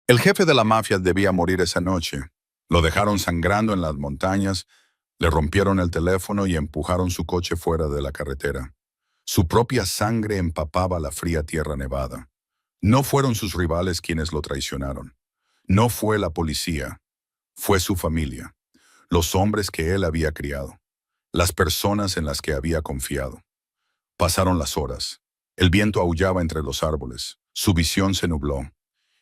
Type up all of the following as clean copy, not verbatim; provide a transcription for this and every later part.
El jefe de la mafia debía morir esa noche. Lo dejaron sangrando en las montañas, le rompieron el teléfono y empujaron su coche fuera de la carretera. Su propia sangre empapaba la fría tierra nevada. No fueron sus rivales quienes lo traicionaron. No fue la policía, fue su familia, los hombres que él había criado, las personas en las que había confiado. Pasaron las horas. El viento aullaba entre los árboles. Su visión se nubló.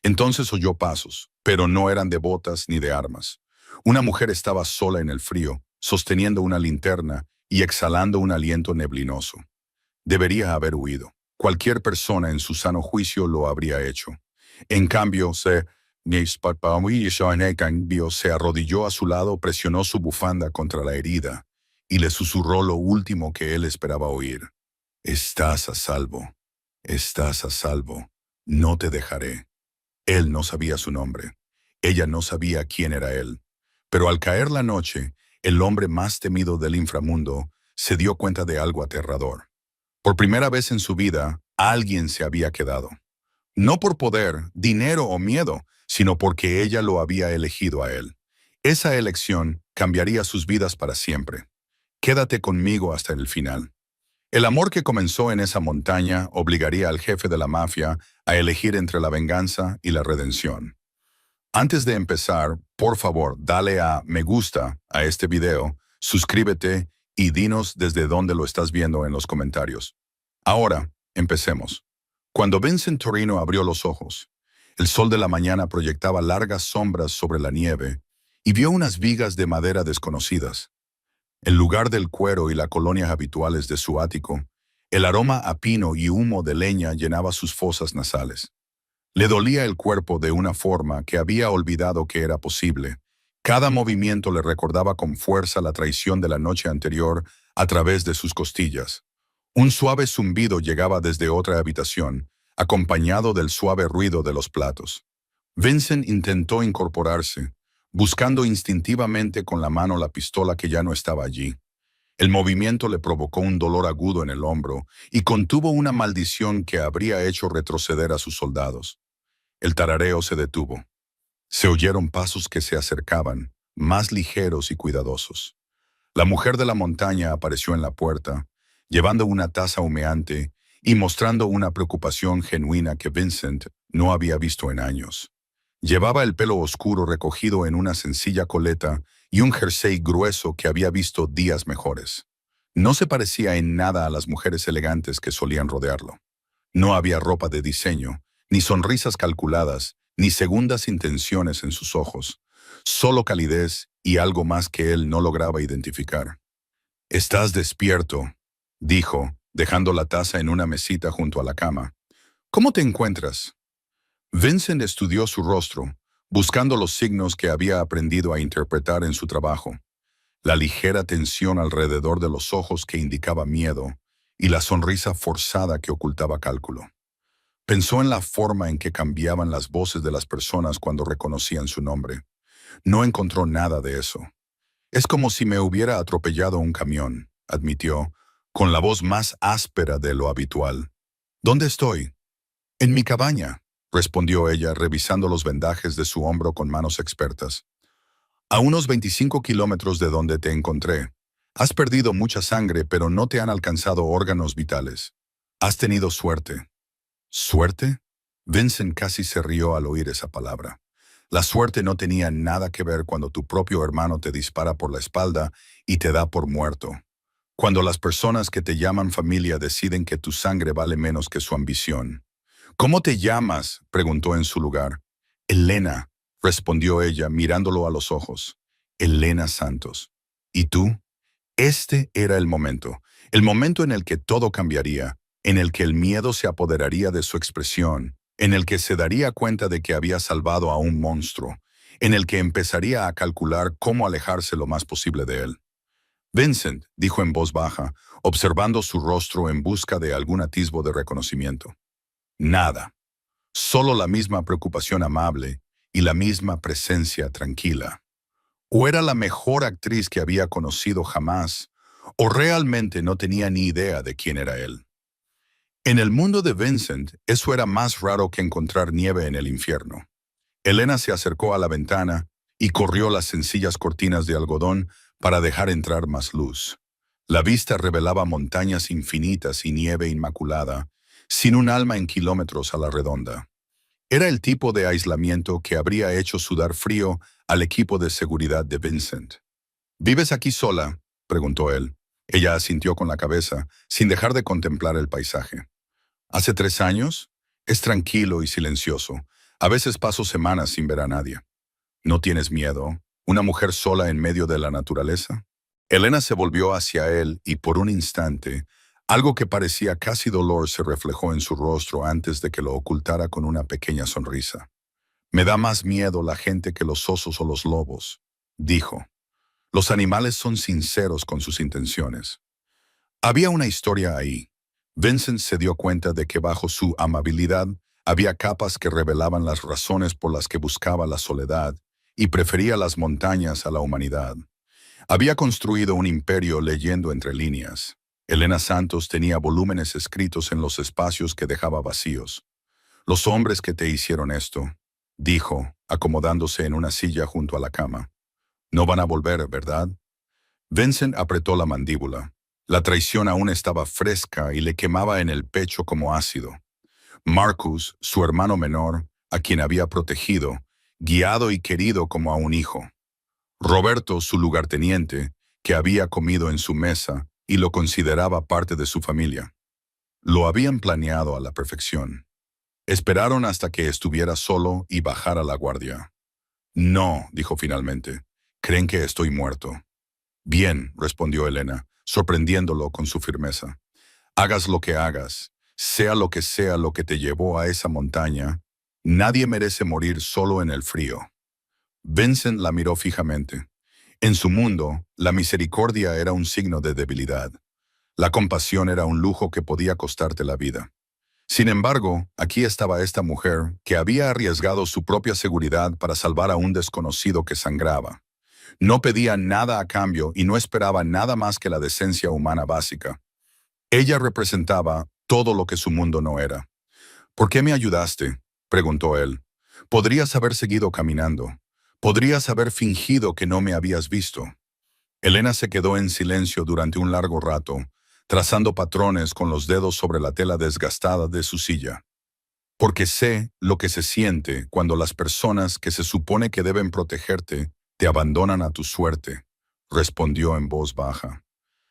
Entonces oyó pasos, pero no eran de botas ni de armas. Una mujer estaba sola en el frío, sosteniendo una linterna y exhalando un aliento neblinoso. Debería haber huido. Cualquier persona en su sano juicio lo habría hecho. En cambio, se arrodilló a su lado, presionó su bufanda contra la herida y le susurró lo último que él esperaba oír. Estás a salvo. Estás a salvo. No te dejaré. Él no sabía su nombre. Ella no sabía quién era él. Pero al caer la noche, el hombre más temido del inframundo se dio cuenta de algo aterrador. Por primera vez en su vida, alguien se había quedado. No por poder, dinero o miedo, sino porque ella lo había elegido a él. Esa elección cambiaría sus vidas para siempre. Quédate conmigo hasta el final. El amor que comenzó en esa montaña obligaría al jefe de la mafia a elegir entre la venganza y la redención. Antes de empezar, por favor, dale a me gusta a este video, suscríbete y dinos desde dónde lo estás viendo en los comentarios. Ahora, empecemos. Cuando Vincent Torino abrió los ojos, el sol de la mañana proyectaba largas sombras sobre la nieve y vio unas vigas de madera desconocidas. En lugar del cuero y las colonias habituales de su ático, el aroma a pino y humo de leña llenaba sus fosas nasales. Le dolía el cuerpo de una forma que había olvidado que era posible. Cada movimiento le recordaba con fuerza la traición de la noche anterior a través de sus costillas. Un suave zumbido llegaba desde otra habitación, acompañado del suave ruido de los platos. Vincent intentó incorporarse, buscando instintivamente con la mano la pistola que ya no estaba allí. El movimiento le provocó un dolor agudo en el hombro y contuvo una maldición que habría hecho retroceder a sus soldados. El tarareo se detuvo. Se oyeron pasos que se acercaban, más ligeros y cuidadosos. La mujer de la montaña apareció en la puerta, llevando una taza humeante y mostrando una preocupación genuina que Vincent no había visto en años. Llevaba el pelo oscuro recogido en una sencilla coleta y un jersey grueso que había visto días mejores. No se parecía en nada a las mujeres elegantes que solían rodearlo. No había ropa de diseño, ni sonrisas calculadas, ni segundas intenciones en sus ojos. Solo calidez y algo más que él no lograba identificar. «Estás despierto», dijo, dejando la taza en una mesita junto a la cama. «¿Cómo te encuentras?» Vincent estudió su rostro, buscando los signos que había aprendido a interpretar en su trabajo. La ligera tensión alrededor de los ojos que indicaba miedo y la sonrisa forzada que ocultaba cálculo. Pensó en la forma en que cambiaban las voces de las personas cuando reconocían su nombre. No encontró nada de eso. «Es como si me hubiera atropellado un camión», admitió, con la voz más áspera de lo habitual. «¿Dónde estoy?» «En mi cabaña», respondió ella, revisando los vendajes de su hombro con manos expertas. «A unos 25 kilómetros de donde te encontré. Has perdido mucha sangre, pero no te han alcanzado órganos vitales. Has tenido suerte». «¿Suerte?» Vincent casi se rió al oír esa palabra. La suerte no tenía nada que ver cuando tu propio hermano te dispara por la espalda y te da por muerto. Cuando las personas que te llaman familia deciden que tu sangre vale menos que su ambición. «¿Cómo te llamas?», preguntó en su lugar. «Elena», respondió ella mirándolo a los ojos. «Elena Santos. ¿Y tú?» Este era el momento en el que todo cambiaría, en el que el miedo se apoderaría de su expresión, en el que se daría cuenta de que había salvado a un monstruo, en el que empezaría a calcular cómo alejarse lo más posible de él. «Vincent», dijo en voz baja, observando su rostro en busca de algún atisbo de reconocimiento. Nada. Solo la misma preocupación amable y la misma presencia tranquila. O era la mejor actriz que había conocido jamás, o realmente no tenía ni idea de quién era él. En el mundo de Vincent, eso era más raro que encontrar nieve en el infierno. Elena se acercó a la ventana y corrió las sencillas cortinas de algodón para dejar entrar más luz. La vista revelaba montañas infinitas y nieve inmaculada, sin un alma en kilómetros a la redonda. Era el tipo de aislamiento que habría hecho sudar frío al equipo de seguridad de Vincent. ¿Vives aquí sola?, preguntó él. Ella asintió con la cabeza, sin dejar de contemplar el paisaje. ¿Hace 3 años? Es tranquilo y silencioso. A veces paso semanas sin ver a nadie. ¿No tienes miedo? ¿Una mujer sola en medio de la naturaleza? Elena se volvió hacia él y por un instante, algo que parecía casi dolor se reflejó en su rostro antes de que lo ocultara con una pequeña sonrisa. Me da más miedo la gente que los osos o los lobos, dijo. Los animales son sinceros con sus intenciones. Había una historia ahí. Vincent se dio cuenta de que bajo su amabilidad había capas que revelaban las razones por las que buscaba la soledad y prefería las montañas a la humanidad. Había construido un imperio leyendo entre líneas. Elena Santos tenía volúmenes escritos en los espacios que dejaba vacíos. Los hombres que te hicieron esto, dijo, acomodándose en una silla junto a la cama. No van a volver, ¿verdad? Vincent apretó la mandíbula. La traición aún estaba fresca y le quemaba en el pecho como ácido. Marcus, su hermano menor, a quien había protegido, guiado y querido como a un hijo. Roberto, su lugarteniente, que había comido en su mesa y lo consideraba parte de su familia. Lo habían planeado a la perfección. Esperaron hasta que estuviera solo y bajara la guardia. No, dijo finalmente. Creen que estoy muerto. Bien, respondió Elena, sorprendiéndolo con su firmeza. Hagas lo que hagas, sea lo que te llevó a esa montaña, nadie merece morir solo en el frío. Vincent la miró fijamente. En su mundo, la misericordia era un signo de debilidad. La compasión era un lujo que podía costarte la vida. Sin embargo, aquí estaba esta mujer que había arriesgado su propia seguridad para salvar a un desconocido que sangraba. No pedía nada a cambio y no esperaba nada más que la decencia humana básica. Ella representaba todo lo que su mundo no era. ¿Por qué me ayudaste?, preguntó él. Podrías haber seguido caminando. Podrías haber fingido que no me habías visto. Elena se quedó en silencio durante un largo rato, trazando patrones con los dedos sobre la tela desgastada de su silla. Porque sé lo que se siente cuando las personas que se supone que deben protegerte te abandonan a tu suerte, respondió en voz baja.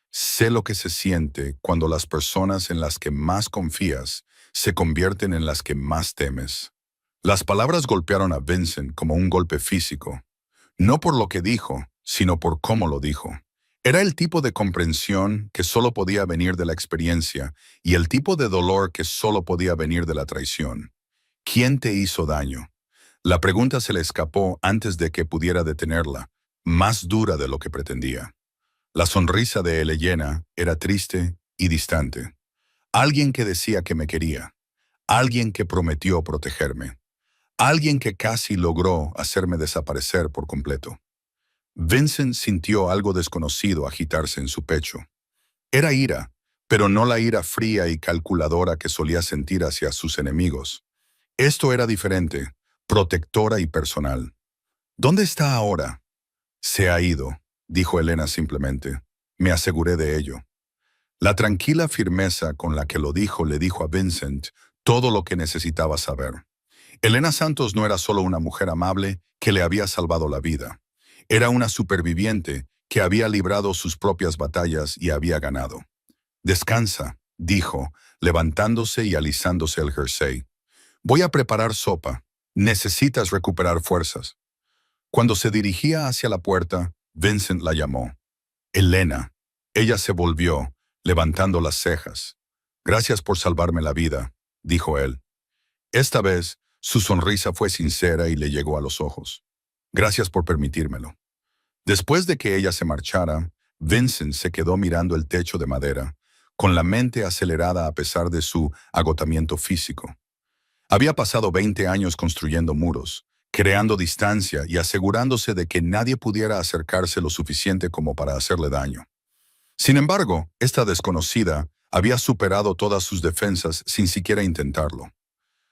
Sé lo que se siente cuando las personas en las que más confías se convierten en las que más temes. Las palabras golpearon a Vincent como un golpe físico, no por lo que dijo, sino por cómo lo dijo. Era el tipo de comprensión que solo podía venir de la experiencia y el tipo de dolor que solo podía venir de la traición. ¿Quién te hizo daño? La pregunta se le escapó antes de que pudiera detenerla, más dura de lo que pretendía. La sonrisa de Elena era triste y distante. Alguien que decía que me quería. Alguien que prometió protegerme. Alguien que casi logró hacerme desaparecer por completo. Vincent sintió algo desconocido agitarse en su pecho. Era ira, pero no la ira fría y calculadora que solía sentir hacia sus enemigos. Esto era diferente, protectora y personal. ¿Dónde está ahora? Se ha ido, dijo Elena simplemente. Me aseguré de ello. La tranquila firmeza con la que lo dijo le dijo a Vincent todo lo que necesitaba saber. Elena Santos no era solo una mujer amable que le había salvado la vida. Era una superviviente que había librado sus propias batallas y había ganado. Descansa, dijo, levantándose y alisándose el jersey. Voy a preparar sopa. Necesitas recuperar fuerzas. Cuando se dirigía hacia la puerta, Vincent la llamó. Elena. Ella se volvió, levantando las cejas. Gracias por salvarme la vida, dijo él. Esta vez, su sonrisa fue sincera y le llegó a los ojos. Gracias por permitírmelo. Después de que ella se marchara, Vincent se quedó mirando el techo de madera, con la mente acelerada a pesar de su agotamiento físico. Había pasado 20 años construyendo muros, creando distancia y asegurándose de que nadie pudiera acercarse lo suficiente como para hacerle daño. Sin embargo, esta desconocida había superado todas sus defensas sin siquiera intentarlo.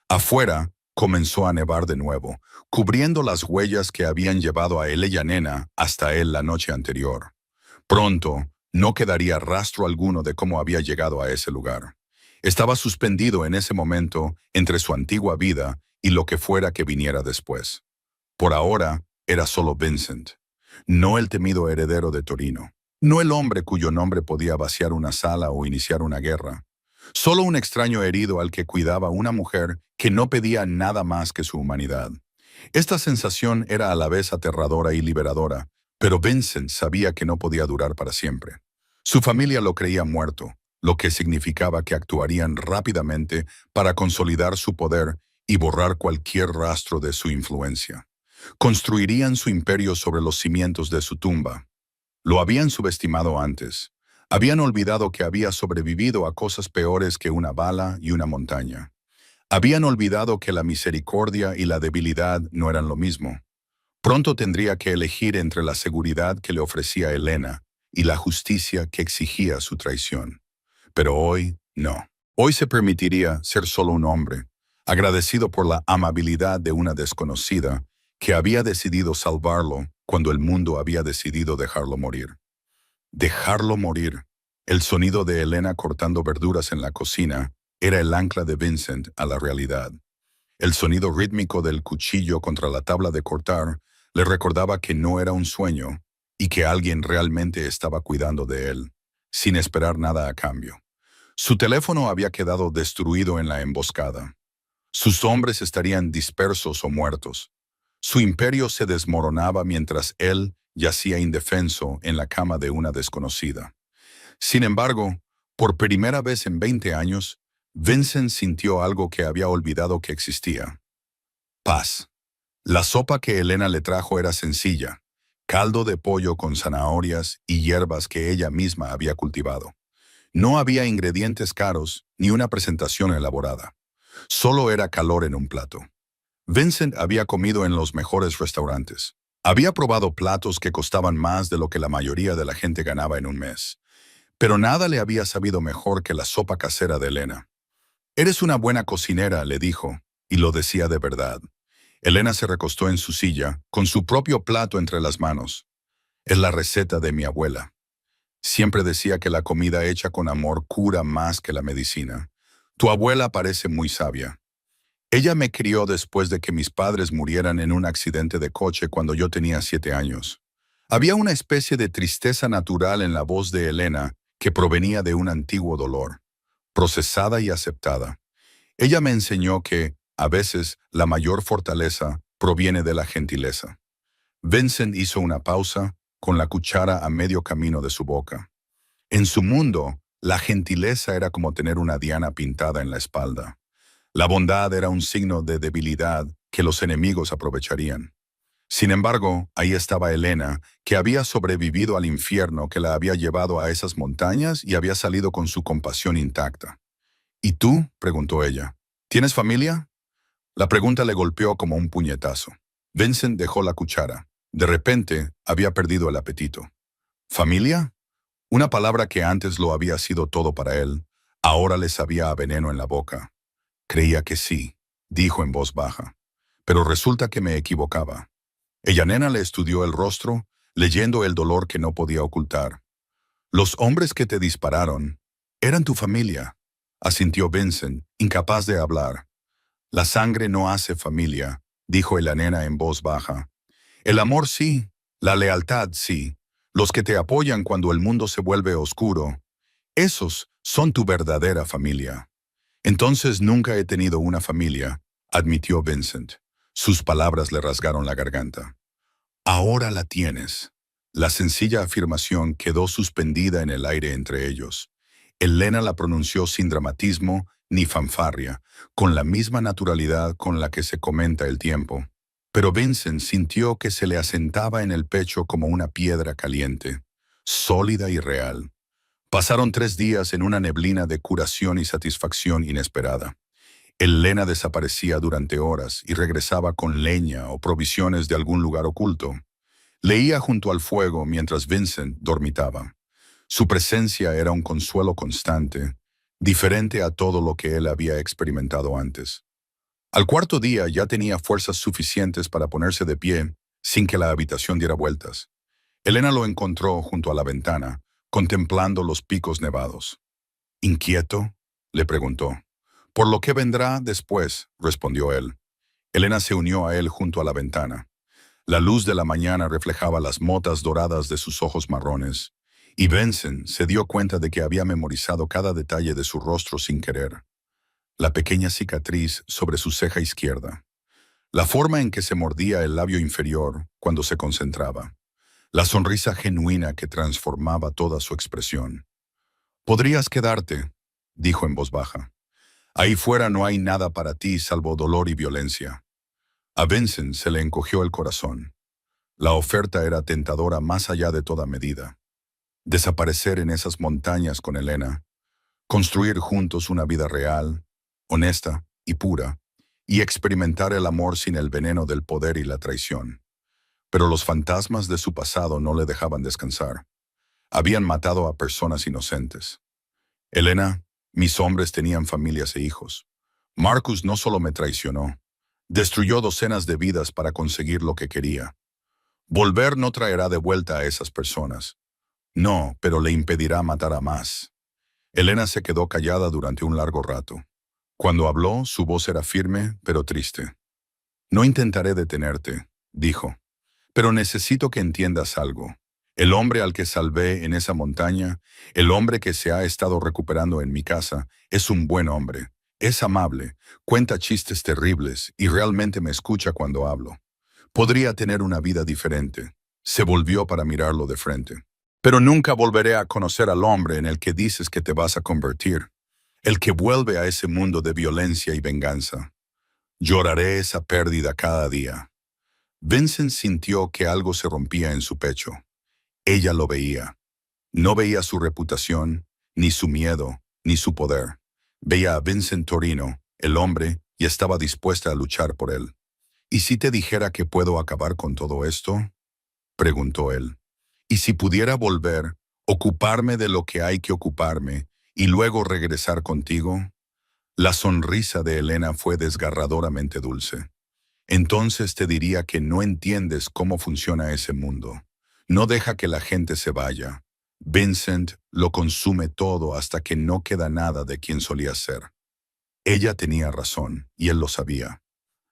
Afuera, comenzó a nevar de nuevo, cubriendo las huellas que habían llevado a él y a Nena hasta él la noche anterior. Pronto, no quedaría rastro alguno de cómo había llegado a ese lugar. Estaba suspendido en ese momento entre su antigua vida y lo que fuera que viniera después. Por ahora, era solo Vincent, no el temido heredero de Torino, no el hombre cuyo nombre podía vaciar una sala o iniciar una guerra, solo un extraño herido al que cuidaba una mujer que no pedía nada más que su humanidad. Esta sensación era a la vez aterradora y liberadora, pero Vincent sabía que no podía durar para siempre. Su familia lo creía muerto, lo que significaba que actuarían rápidamente para consolidar su poder y borrar cualquier rastro de su influencia. Construirían su imperio sobre los cimientos de su tumba. Lo habían subestimado antes. Habían olvidado que había sobrevivido a cosas peores que una bala y una montaña. Habían olvidado que la misericordia y la debilidad no eran lo mismo. Pronto tendría que elegir entre la seguridad que le ofrecía Elena y la justicia que exigía su traición. Pero hoy, no. Hoy se permitiría ser solo un hombre, agradecido por la amabilidad de una desconocida que había decidido salvarlo cuando el mundo había decidido dejarlo morir. Dejarlo morir. El sonido de Elena cortando verduras en la cocina era el ancla de Vincent a la realidad. El sonido rítmico del cuchillo contra la tabla de cortar le recordaba que no era un sueño y que alguien realmente estaba cuidando de él, sin esperar nada a cambio. Su teléfono había quedado destruido en la emboscada. Sus hombres estarían dispersos o muertos. Su imperio se desmoronaba mientras él yacía indefenso en la cama de una desconocida. Sin embargo, por primera vez en 20 años, Vincent sintió algo que había olvidado que existía. Paz. La sopa que Elena le trajo era sencilla, caldo de pollo con zanahorias y hierbas que ella misma había cultivado. No había ingredientes caros ni una presentación elaborada. Solo era calor en un plato. Vincent había comido en los mejores restaurantes. Había probado platos que costaban más de lo que la mayoría de la gente ganaba en un mes. Pero nada le había sabido mejor que la sopa casera de Elena. «Eres una buena cocinera», le dijo, y lo decía de verdad. Elena se recostó en su silla, con su propio plato entre las manos. «Es la receta de mi abuela. Siempre decía que la comida hecha con amor cura más que la medicina. Tu abuela parece muy sabia. Ella me crió después de que mis padres murieran en un accidente de coche cuando yo tenía 7 años». Había una especie de tristeza natural en la voz de Elena que provenía de un antiguo dolor, procesada y aceptada. Ella me enseñó que, a veces, la mayor fortaleza proviene de la gentileza. Vincent hizo una pausa, con la cuchara a medio camino de su boca. En su mundo, la gentileza era como tener una diana pintada en la espalda. La bondad era un signo de debilidad que los enemigos aprovecharían. Sin embargo, ahí estaba Elena, que había sobrevivido al infierno que la había llevado a esas montañas y había salido con su compasión intacta. «¿Y tú?», preguntó ella. «¿Tienes familia?». La pregunta le golpeó como un puñetazo. Vincent dejó la cuchara. De repente, había perdido el apetito. «¿Familia?». Una palabra que antes lo había sido todo para él, ahora le sabía a veneno en la boca. «Creía que sí», dijo en voz baja. «Pero resulta que me equivocaba». Nena le estudió el rostro, leyendo el dolor que no podía ocultar. «Los hombres que te dispararon eran tu familia», asintió Vincent, incapaz de hablar. «La sangre no hace familia», dijo Nena en voz baja. «El amor sí, la lealtad sí, los que te apoyan cuando el mundo se vuelve oscuro. Esos son tu verdadera familia». «Entonces nunca he tenido una familia», admitió Vincent. Sus palabras le rasgaron la garganta. «Ahora la tienes». La sencilla afirmación quedó suspendida en el aire entre ellos. Elena la pronunció sin dramatismo ni fanfarria, con la misma naturalidad con la que se comenta el tiempo. Pero Vincent sintió que se le asentaba en el pecho como una piedra caliente, sólida y real. Pasaron 3 días en una neblina de curación y satisfacción inesperada. Elena desaparecía durante horas y regresaba con leña o provisiones de algún lugar oculto. Leía junto al fuego mientras Vincent dormitaba. Su presencia era un consuelo constante, diferente a todo lo que él había experimentado antes. Al cuarto día ya tenía fuerzas suficientes para ponerse de pie sin que la habitación diera vueltas. Elena lo encontró junto a la ventana, contemplando los picos nevados. ¿Inquieto?, le preguntó. «Por lo que vendrá después», respondió él. Elena se unió a él junto a la ventana. La luz de la mañana reflejaba las motas doradas de sus ojos marrones, y Vincent se dio cuenta de que había memorizado cada detalle de su rostro sin querer. La pequeña cicatriz sobre su ceja izquierda, la forma en que se mordía el labio inferior cuando se concentraba, la sonrisa genuina que transformaba toda su expresión. «Podrías quedarte», dijo en voz baja. «Ahí fuera no hay nada para ti salvo dolor y violencia». A Vincent se le encogió el corazón. La oferta era tentadora más allá de toda medida. Desaparecer en esas montañas con Elena, construir juntos una vida real, honesta y pura, y experimentar el amor sin el veneno del poder y la traición. Pero los fantasmas de su pasado no le dejaban descansar. Habían matado a personas inocentes. «Elena, mis hombres tenían familias e hijos. Marcus no solo me traicionó, destruyó docenas de vidas para conseguir lo que quería. Volver no traerá de vuelta a esas personas. No, pero le impedirá matar a más». Elena se quedó callada durante un largo rato. Cuando habló, su voz era firme, pero triste. «No intentaré detenerte», dijo, «pero necesito que entiendas algo. El hombre al que salvé en esa montaña, el hombre que se ha estado recuperando en mi casa, es un buen hombre. Es amable, cuenta chistes terribles y realmente me escucha cuando hablo. Podría tener una vida diferente». Se volvió para mirarlo de frente. «Pero nunca volveré a conocer al hombre en el que dices que te vas a convertir, el que vuelve a ese mundo de violencia y venganza. Lloraré esa pérdida cada día». Vincent sintió que algo se rompía en su pecho. Ella lo veía. No veía su reputación, ni su miedo, ni su poder. Veía a Vincent Torino, el hombre, y estaba dispuesta a luchar por él. «¿Y si te dijera que puedo acabar con todo esto?», preguntó él. «¿Y si pudiera volver, ocuparme de lo que hay que ocuparme, y luego regresar contigo?». La sonrisa de Elena fue desgarradoramente dulce. «Entonces te diría que no entiendes cómo funciona ese mundo. No deja que la gente se vaya. Vincent lo consume todo hasta que no queda nada de quien solía ser». Ella tenía razón, y él lo sabía.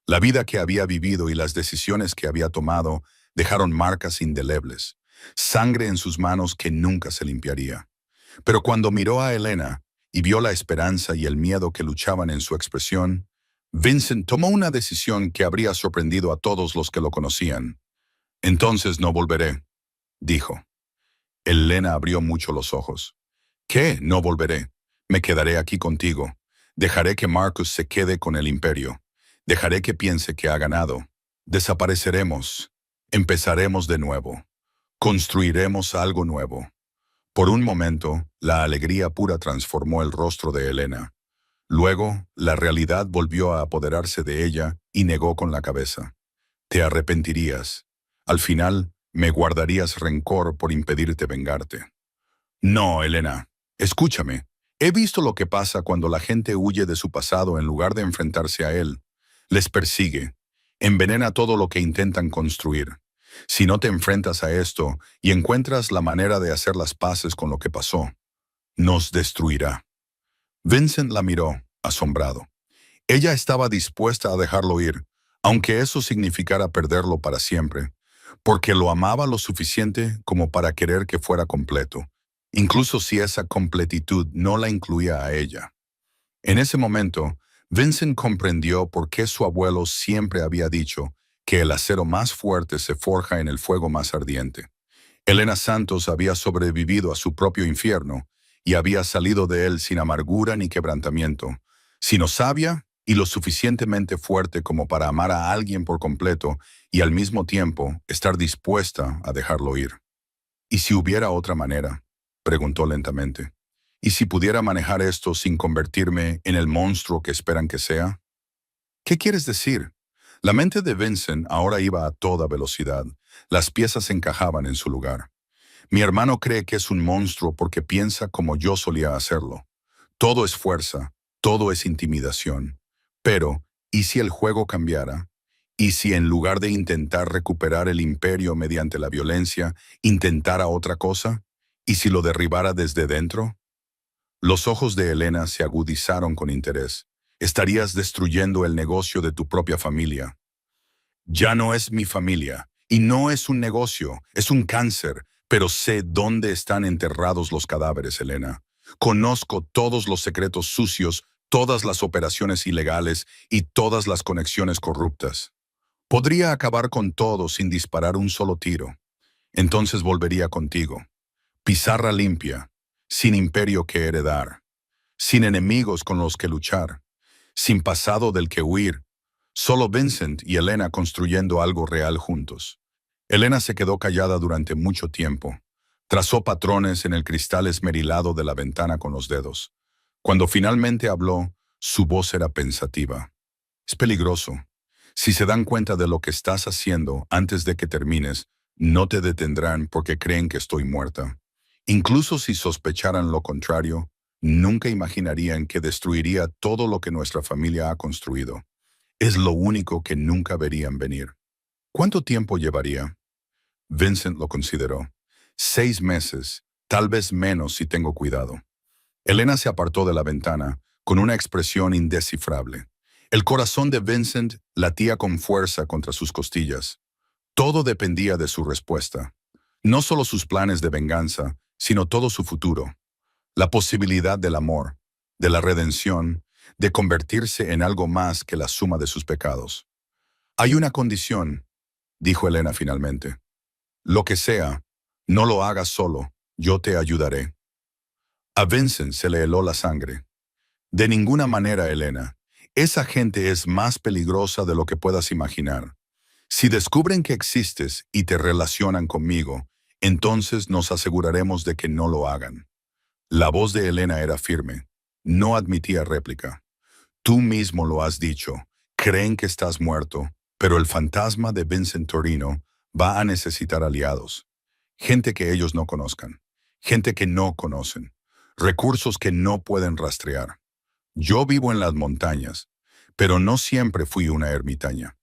La vida que había vivido y las decisiones que había tomado dejaron marcas indelebles, sangre en sus manos que nunca se limpiaría. Pero cuando miró a Elena y vio la esperanza y el miedo que luchaban en su expresión, Vincent tomó una decisión que habría sorprendido a todos los que lo conocían. «Entonces no volveré», dijo. Elena abrió mucho los ojos. «¿Qué? No volveré. Me quedaré aquí contigo. Dejaré que Marcus se quede con el imperio. Dejaré que piense que ha ganado. Desapareceremos. Empezaremos de nuevo. Construiremos algo nuevo». Por un momento, la alegría pura transformó el rostro de Elena. Luego, la realidad volvió a apoderarse de ella y negó con la cabeza. «Te arrepentirías. Al final, me guardarías rencor por impedirte vengarte». «No, Elena. Escúchame. He visto lo que pasa cuando la gente huye de su pasado en lugar de enfrentarse a él. Les persigue. Envenena todo lo que intentan construir. Si no te enfrentas a esto y encuentras la manera de hacer las paces con lo que pasó, nos destruirá». Vincent la miró, asombrado. Ella estaba dispuesta a dejarlo ir, aunque eso significara perderlo para siempre, porque lo amaba lo suficiente como para querer que fuera completo, incluso si esa completitud no la incluía a ella. En ese momento, Vincent comprendió por qué su abuelo siempre había dicho que el acero más fuerte se forja en el fuego más ardiente. Elena Santos había sobrevivido a su propio infierno y había salido de él sin amargura ni quebrantamiento, sino sabia y lo suficientemente fuerte como para amar a alguien por completo y al mismo tiempo estar dispuesta a dejarlo ir. «¿Y si hubiera otra manera?», preguntó lentamente. «¿Y si pudiera manejar esto sin convertirme en el monstruo que esperan que sea?». «¿Qué quieres decir?». La mente de Vincent ahora iba a toda velocidad. Las piezas encajaban en su lugar. «Mi hermano cree que es un monstruo porque piensa como yo solía hacerlo. Todo es fuerza, todo es intimidación. Pero, ¿Y si el juego cambiara? ¿Y si en lugar de intentar recuperar el imperio mediante la violencia, intentara otra cosa? ¿Y si lo derribara desde dentro? Los ojos de Helena se agudizaron con interés. Estarías destruyendo el negocio de tu propia familia. Ya no es mi familia, y no es un negocio, es un cáncer, pero sé dónde están enterrados los cadáveres, Helena. Conozco todos los secretos sucios, todas las operaciones ilegales y todas las conexiones corruptas. Podría acabar con todo sin disparar un solo tiro. Entonces volvería contigo. Pizarra limpia, sin imperio que heredar, sin enemigos con los que luchar, sin pasado del que huir, solo Vincent y Helena construyendo algo real juntos. Helena se quedó callada durante mucho tiempo. Trazó patrones en el cristal esmerilado de la ventana con los dedos. Cuando finalmente habló, su voz era pensativa. Es peligroso. Si se dan cuenta de lo que estás haciendo antes de que termines, no te detendrán porque creen que estoy muerta. Incluso si sospecharan lo contrario, nunca imaginarían que destruiría todo lo que nuestra familia ha construido. Es lo único que nunca verían venir. ¿Cuánto tiempo llevaría? Vincent lo consideró. 6 meses, tal vez menos si tengo cuidado. Helena se apartó de la ventana con una expresión indescifrable. El corazón de Vincent latía con fuerza contra sus costillas. Todo dependía de su respuesta. No solo sus planes de venganza, sino todo su futuro. La posibilidad del amor, de la redención, de convertirse en algo más que la suma de sus pecados. Hay una condición, dijo Helena finalmente. Lo que sea, no lo hagas solo, yo te ayudaré. A Vincent se le heló la sangre. De ninguna manera, Helena. Esa gente es más peligrosa de lo que puedas imaginar. Si descubren que existes y te relacionan conmigo, entonces nos aseguraremos de que no lo hagan. La voz de Helena era firme. No admitía réplica. Tú mismo lo has dicho. Creen que estás muerto, pero el fantasma de Vincent Torino va a necesitar aliados. Gente que ellos no conozcan. Gente que no conocen. Recursos que no pueden rastrear. Yo vivo en las montañas, pero no siempre fui una ermitaña.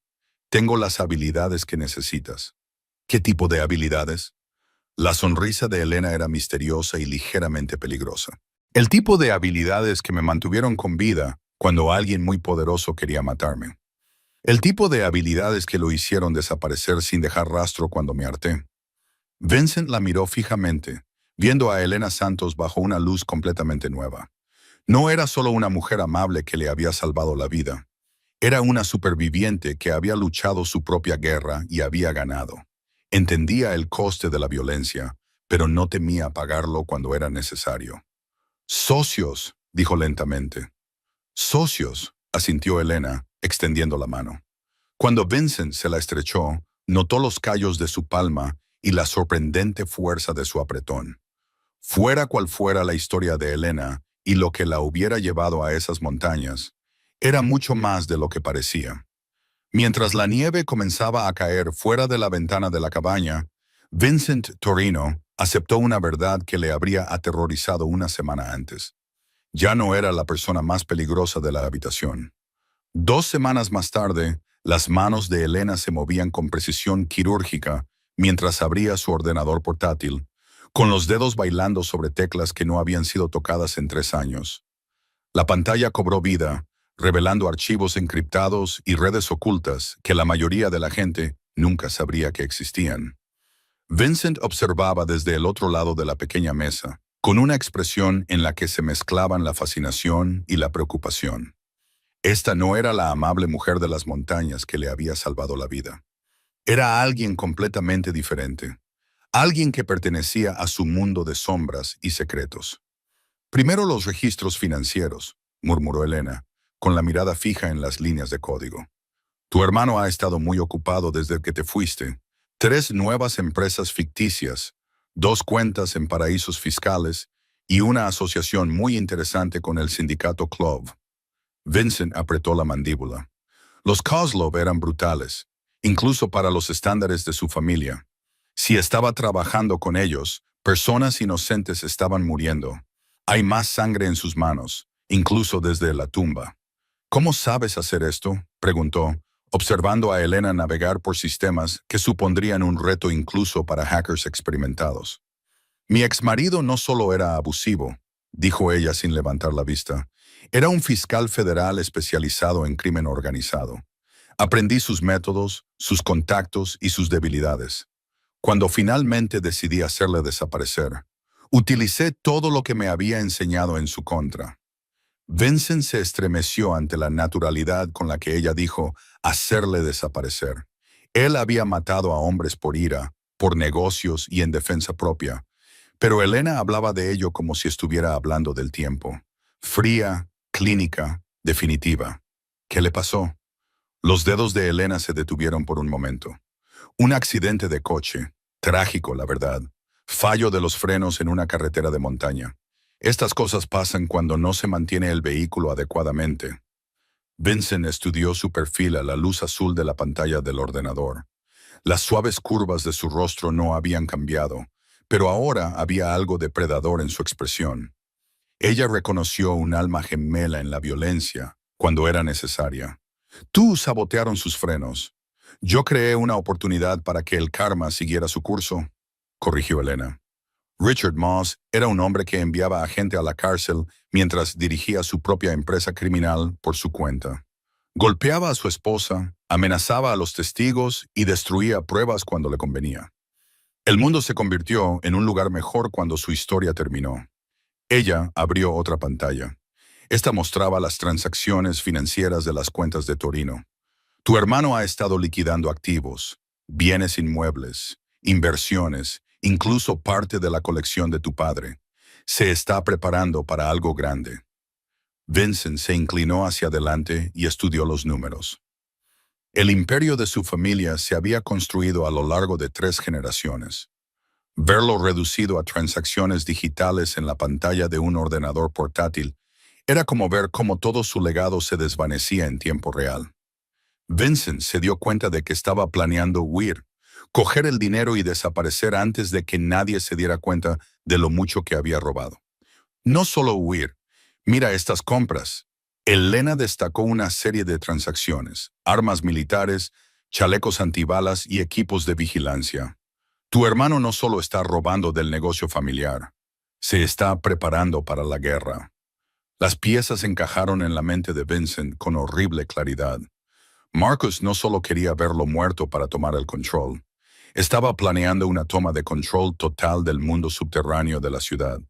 Tengo las habilidades que necesitas. ¿Qué tipo de habilidades? La sonrisa de Helena era misteriosa y ligeramente peligrosa. El tipo de habilidades que me mantuvieron con vida cuando alguien muy poderoso quería matarme. El tipo de habilidades que lo hicieron desaparecer sin dejar rastro cuando me harté. Vincent la miró fijamente, viendo a Helena Santos bajo una luz completamente nueva. No era solo una mujer amable que le había salvado la vida. Era una superviviente que había luchado su propia guerra y había ganado. Entendía el coste de la violencia, pero no temía pagarlo cuando era necesario. «Socios», dijo lentamente. «Socios», asintió Helena, extendiendo la mano. Cuando Vincent se la estrechó, notó los callos de su palma y la sorprendente fuerza de su apretón. Fuera cual fuera la historia de Helena y lo que la hubiera llevado a esas montañas, era mucho más de lo que parecía. Mientras la nieve comenzaba a caer fuera de la ventana de la cabaña, Vincent Torino aceptó una verdad que le habría aterrorizado una semana antes. Ya no era la persona más peligrosa de la habitación. 2 semanas más tarde, las manos de Helena se movían con precisión quirúrgica mientras abría su ordenador portátil, con los dedos bailando sobre teclas que no habían sido tocadas en 3 años. La pantalla cobró vida, revelando archivos encriptados y redes ocultas que la mayoría de la gente nunca sabría que existían. Vincent observaba desde el otro lado de la pequeña mesa, con una expresión en la que se mezclaban la fascinación y la preocupación. Esta no era la amable mujer de las montañas que le había salvado la vida. Era alguien completamente diferente. Alguien que pertenecía a su mundo de sombras y secretos. «Primero los registros financieros», murmuró Helena, con la mirada fija en las líneas de código. «Tu hermano ha estado muy ocupado desde que te fuiste. 3 nuevas empresas ficticias, 2 cuentas en paraísos fiscales y una asociación muy interesante con el sindicato Clove». Vincent apretó la mandíbula. Los Kozlov eran brutales, incluso para los estándares de su familia. Si estaba trabajando con ellos, personas inocentes estaban muriendo. Hay más sangre en sus manos, incluso desde la tumba. ¿Cómo sabes hacer esto?, preguntó, observando a Elena navegar por sistemas que supondrían un reto incluso para hackers experimentados. Mi exmarido no solo era abusivo, dijo ella sin levantar la vista, era un fiscal federal especializado en crimen organizado. Aprendí sus métodos, sus contactos y sus debilidades. Cuando finalmente decidí hacerle desaparecer, utilicé todo lo que me había enseñado en su contra. Vincent se estremeció ante la naturalidad con la que ella dijo hacerle desaparecer. Él había matado a hombres por ira, por negocios y en defensa propia, pero Elena hablaba de ello como si estuviera hablando del tiempo. Fría, clínica, definitiva. ¿Qué le pasó? Los dedos de Elena se detuvieron por un momento. Un accidente de coche. Trágico, la verdad. Fallo de los frenos en una carretera de montaña. Estas cosas pasan cuando no se mantiene el vehículo adecuadamente. Vincent estudió su perfil a la luz azul de la pantalla del ordenador. Las suaves curvas de su rostro no habían cambiado, pero ahora había algo depredador en su expresión. Ella reconoció un alma gemela en la violencia cuando era necesaria. Tú sabotearon sus frenos. Yo creé una oportunidad para que el karma siguiera su curso, corrigió Elena. Richard Moss era un hombre que enviaba a gente a la cárcel mientras dirigía su propia empresa criminal por su cuenta. Golpeaba a su esposa, amenazaba a los testigos y destruía pruebas cuando le convenía. El mundo se convirtió en un lugar mejor cuando su historia terminó. Ella abrió otra pantalla. Esta mostraba las transacciones financieras de las cuentas de Torino. Tu hermano ha estado liquidando activos, bienes inmuebles, inversiones, incluso parte de la colección de tu padre. Se está preparando para algo grande. Vincent se inclinó hacia adelante y estudió los números. El imperio de su familia se había construido a lo largo de 3 generaciones. Verlo reducido a transacciones digitales en la pantalla de un ordenador portátil era como ver cómo todo su legado se desvanecía en tiempo real. Vincent se dio cuenta de que estaba planeando huir, coger el dinero y desaparecer antes de que nadie se diera cuenta de lo mucho que había robado. No solo huir. Mira estas compras. Elena destacó una serie de transacciones, armas militares, chalecos antibalas y equipos de vigilancia. Tu hermano no solo está robando del negocio familiar, se está preparando para la guerra. Las piezas encajaron en la mente de Vincent con horrible claridad. Marcus no solo quería verlo muerto para tomar el control, estaba planeando una toma de control total del mundo subterráneo de la ciudad.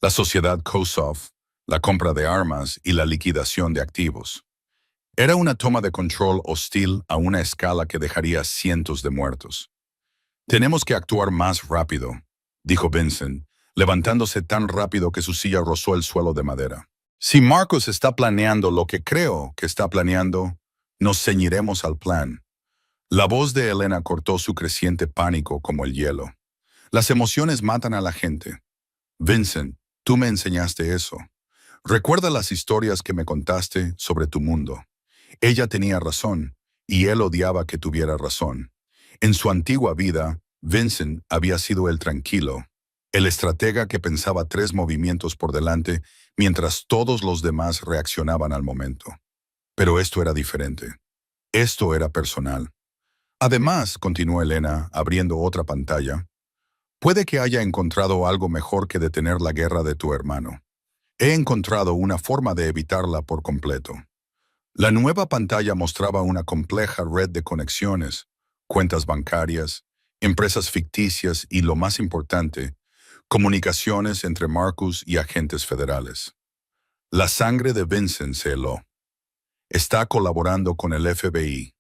La sociedad Kosov, la compra de armas y la liquidación de activos. Era una toma de control hostil a una escala que dejaría cientos de muertos. Tenemos que actuar más rápido, dijo Vincent, levantándose tan rápido que su silla rozó el suelo de madera. Si Marcus está planeando lo que creo que está planeando, nos ceñiremos al plan. La voz de Elena cortó su creciente pánico como el hielo. Las emociones matan a la gente. Vincent, tú me enseñaste eso. Recuerda las historias que me contaste sobre tu mundo. Ella tenía razón, y él odiaba que tuviera razón. En su antigua vida, Vincent había sido el tranquilo, el estratega que pensaba 3 movimientos por delante mientras todos los demás reaccionaban al momento. Pero esto era diferente. Esto era personal. Además, continuó Elena, abriendo otra pantalla, puede que haya encontrado algo mejor que detener la guerra de tu hermano. He encontrado una forma de evitarla por completo. La nueva pantalla mostraba una compleja red de conexiones, cuentas bancarias, empresas ficticias y, lo más importante, comunicaciones entre Marcus y agentes federales. La sangre de Vincent se heló. Está colaborando con el FBI.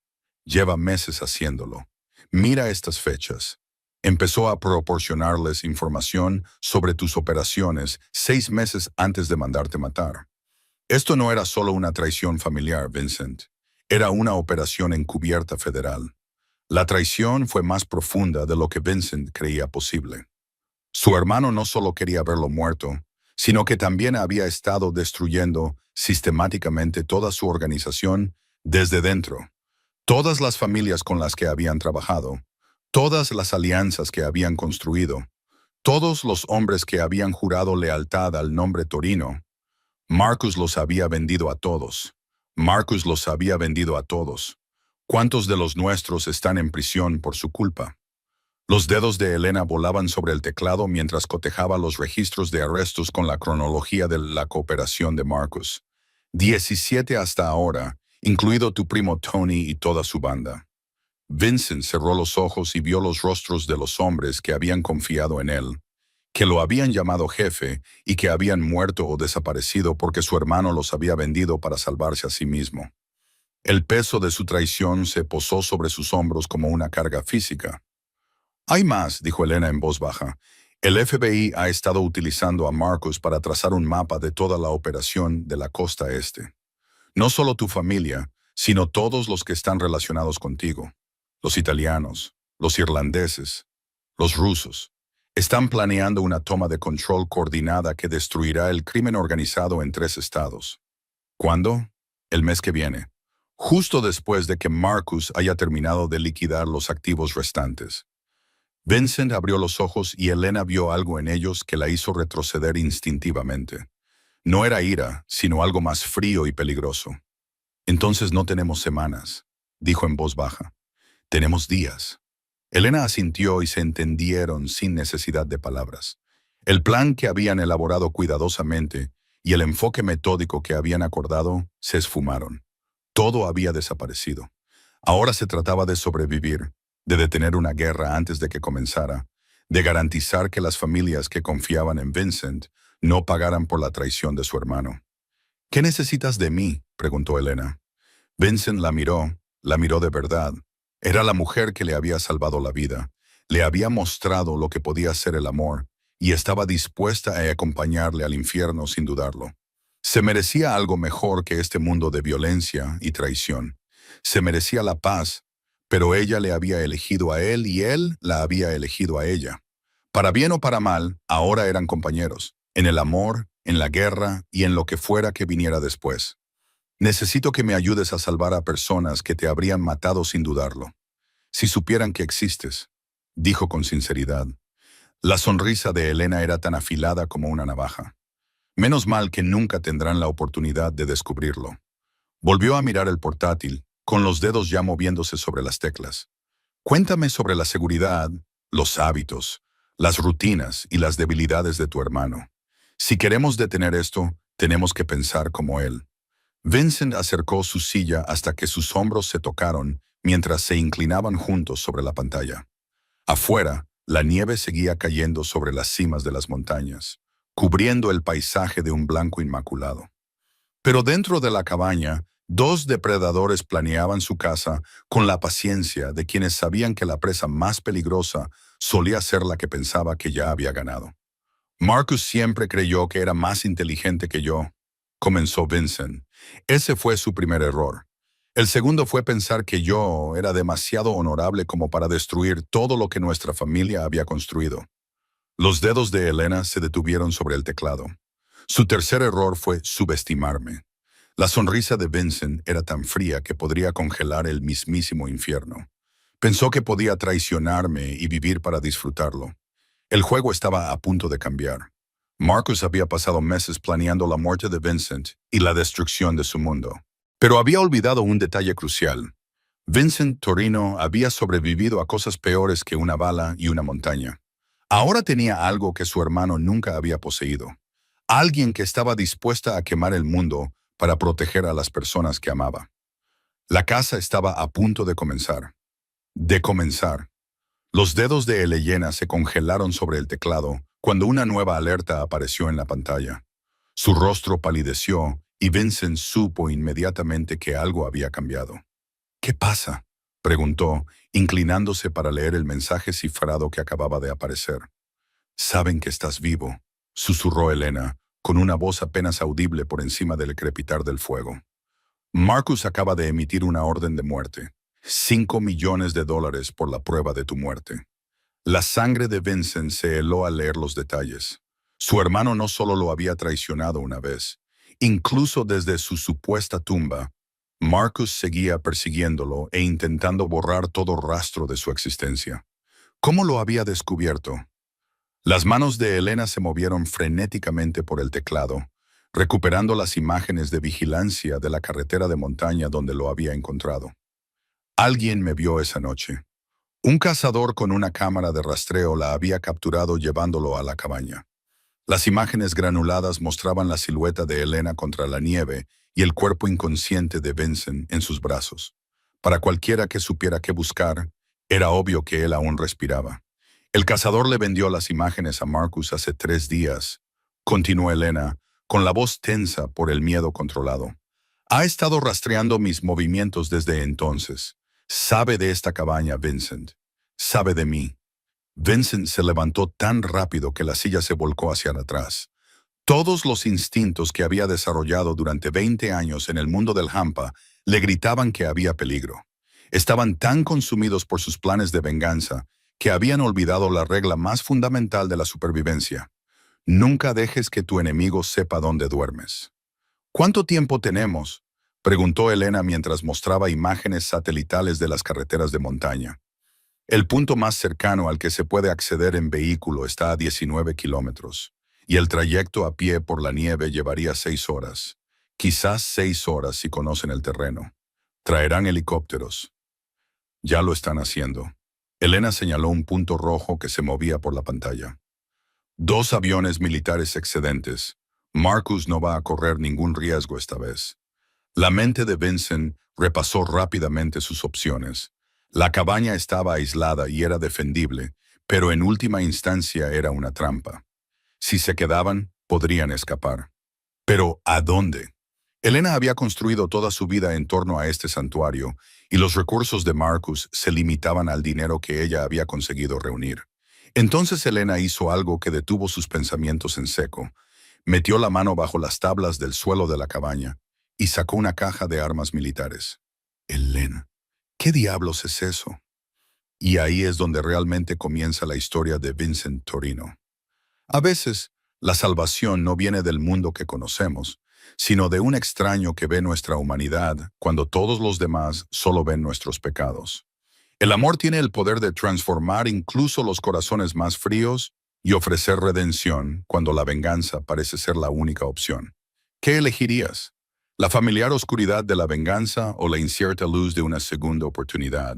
Lleva meses haciéndolo. Mira estas fechas. Empezó a proporcionarles información sobre tus operaciones 6 meses antes de mandarte matar. Esto no era solo una traición familiar, Vincent. Era una operación encubierta federal. La traición fue más profunda de lo que Vincent creía posible. Su hermano no solo quería verlo muerto, sino que también había estado destruyendo sistemáticamente toda su organización desde dentro. Todas las familias con las que habían trabajado, todas las alianzas que habían construido, todos los hombres que habían jurado lealtad al nombre Torino, Marcus los había vendido a todos. Marcus los había vendido a todos. ¿Cuántos de los nuestros están en prisión por su culpa? Los dedos de Elena volaban sobre el teclado mientras cotejaba los registros de arrestos con la cronología de la cooperación de Marcus. 17 hasta ahora, incluido tu primo Tony y toda su banda. Vincent cerró los ojos y vio los rostros de los hombres que habían confiado en él, que lo habían llamado jefe y que habían muerto o desaparecido porque su hermano los había vendido para salvarse a sí mismo. El peso de su traición se posó sobre sus hombros como una carga física. Hay más, dijo Elena en voz baja. El FBI ha estado utilizando a Marcus para trazar un mapa de toda la operación de la costa este. No solo tu familia, sino todos los que están relacionados contigo. Los italianos, los irlandeses, los rusos. Están planeando una toma de control coordinada que destruirá el crimen organizado en 3 estados. ¿Cuándo? El mes que viene. Justo después de que Marcus haya terminado de liquidar los activos restantes. Vincent abrió los ojos y Elena vio algo en ellos que la hizo retroceder instintivamente. No era ira, sino algo más frío y peligroso. Entonces no tenemos semanas, dijo en voz baja. Tenemos días. Elena asintió y se entendieron sin necesidad de palabras. El plan que habían elaborado cuidadosamente y el enfoque metódico que habían acordado se esfumaron. Todo había desaparecido. Ahora se trataba de sobrevivir, de detener una guerra antes de que comenzara, de garantizar que las familias que confiaban en Vincent no pagaran por la traición de su hermano. ¿Qué necesitas de mí?, preguntó Elena. Vincent la miró de verdad. Era la mujer que le había salvado la vida, le había mostrado lo que podía ser el amor y estaba dispuesta a acompañarle al infierno sin dudarlo. Se merecía algo mejor que este mundo de violencia y traición. Se merecía la paz, pero ella le había elegido a él y él la había elegido a ella. Para bien o para mal, ahora eran compañeros, en el amor, en la guerra y en lo que fuera que viniera después. Necesito que me ayudes a salvar a personas que te habrían matado sin dudarlo. Si supieran que existes, dijo con sinceridad. La sonrisa de Elena era tan afilada como una navaja. Menos mal que nunca tendrán la oportunidad de descubrirlo. Volvió a mirar el portátil, con los dedos ya moviéndose sobre las teclas. Cuéntame sobre la seguridad, los hábitos, las rutinas y las debilidades de tu hermano. Si queremos detener esto, tenemos que pensar como él. Vincent acercó su silla hasta que sus hombros se tocaron mientras se inclinaban juntos sobre la pantalla. Afuera, la nieve seguía cayendo sobre las cimas de las montañas, cubriendo el paisaje de un blanco inmaculado. Pero dentro de la cabaña, 2 depredadores planeaban su caza con la paciencia de quienes sabían que la presa más peligrosa solía ser la que pensaba que ya había ganado. Marcus siempre creyó que era más inteligente que yo, comenzó Vincent. Ese fue su primer error. El segundo fue pensar que yo era demasiado honorable como para destruir todo lo que nuestra familia había construido. Los dedos de Elena se detuvieron sobre el teclado. Su tercer error fue subestimarme. La sonrisa de Vincent era tan fría que podría congelar el mismísimo infierno. Pensó que podía traicionarme y vivir para disfrutarlo. El juego estaba a punto de cambiar. Marcus había pasado meses planeando la muerte de Vincent y la destrucción de su mundo. Pero había olvidado un detalle crucial. Vincent Torino había sobrevivido a cosas peores que una bala y una montaña. Ahora tenía algo que su hermano nunca había poseído. Alguien que estaba dispuesta a quemar el mundo para proteger a las personas que amaba. La caza estaba a punto de comenzar. De comenzar. Los dedos de Elena se congelaron sobre el teclado cuando una nueva alerta apareció en la pantalla. Su rostro palideció y Vincent supo inmediatamente que algo había cambiado. ¿Qué pasa?, preguntó, inclinándose para leer el mensaje cifrado que acababa de aparecer. «Saben que estás vivo», susurró Elena, con una voz apenas audible por encima del crepitar del fuego. «Marcus acaba de emitir una orden de muerte. $5 millones por la prueba de tu muerte». La sangre de Vincent se heló al leer los detalles. Su hermano no solo lo había traicionado una vez, incluso desde su supuesta tumba, Marcus seguía persiguiéndolo e intentando borrar todo rastro de su existencia. ¿Cómo lo había descubierto? Las manos de Elena se movieron frenéticamente por el teclado, recuperando las imágenes de vigilancia de la carretera de montaña donde lo había encontrado. Alguien me vio esa noche. Un cazador con una cámara de rastreo la había capturado llevándolo a la cabaña. Las imágenes granuladas mostraban la silueta de Elena contra la nieve y el cuerpo inconsciente de Vincent en sus brazos. Para cualquiera que supiera qué buscar, era obvio que él aún respiraba. El cazador le vendió las imágenes a Marcus hace 3 días, continuó Elena, con la voz tensa por el miedo controlado. Ha estado rastreando mis movimientos desde entonces. Sabe de esta cabaña, Vincent. Sabe de mí. Vincent se levantó tan rápido que la silla se volcó hacia atrás. Todos los instintos que había desarrollado durante 20 años en el mundo del hampa le gritaban que había peligro. Estaban tan consumidos por sus planes de venganza que habían olvidado la regla más fundamental de la supervivencia. Nunca dejes que tu enemigo sepa dónde duermes. ¿Cuánto tiempo tenemos?, preguntó Elena mientras mostraba imágenes satelitales de las carreteras de montaña. El punto más cercano al que se puede acceder en vehículo está a 19 kilómetros, y el trayecto a pie por la nieve llevaría 6 horas. Quizás 6 horas si conocen el terreno. Traerán helicópteros. Ya lo están haciendo. Elena señaló un punto rojo que se movía por la pantalla. 2 aviones militares excedentes. Marcus no va a correr ningún riesgo esta vez. La mente de Vincent repasó rápidamente sus opciones. La cabaña estaba aislada y era defendible, pero en última instancia era una trampa. Si se quedaban, podrían escapar. ¿Pero a dónde? Elena había construido toda su vida en torno a este santuario, y los recursos de Marcus se limitaban al dinero que ella había conseguido reunir. Entonces Elena hizo algo que detuvo sus pensamientos en seco. Metió la mano bajo las tablas del suelo de la cabaña y sacó una caja de armas militares. Elena, ¿qué diablos es eso? Y ahí es donde realmente comienza la historia de Vincent Torino. A veces, la salvación no viene del mundo que conocemos, sino de un extraño que ve nuestra humanidad cuando todos los demás solo ven nuestros pecados. El amor tiene el poder de transformar incluso los corazones más fríos y ofrecer redención cuando la venganza parece ser la única opción. ¿Qué elegirías? ¿La familiar oscuridad de la venganza o la incierta luz de una segunda oportunidad?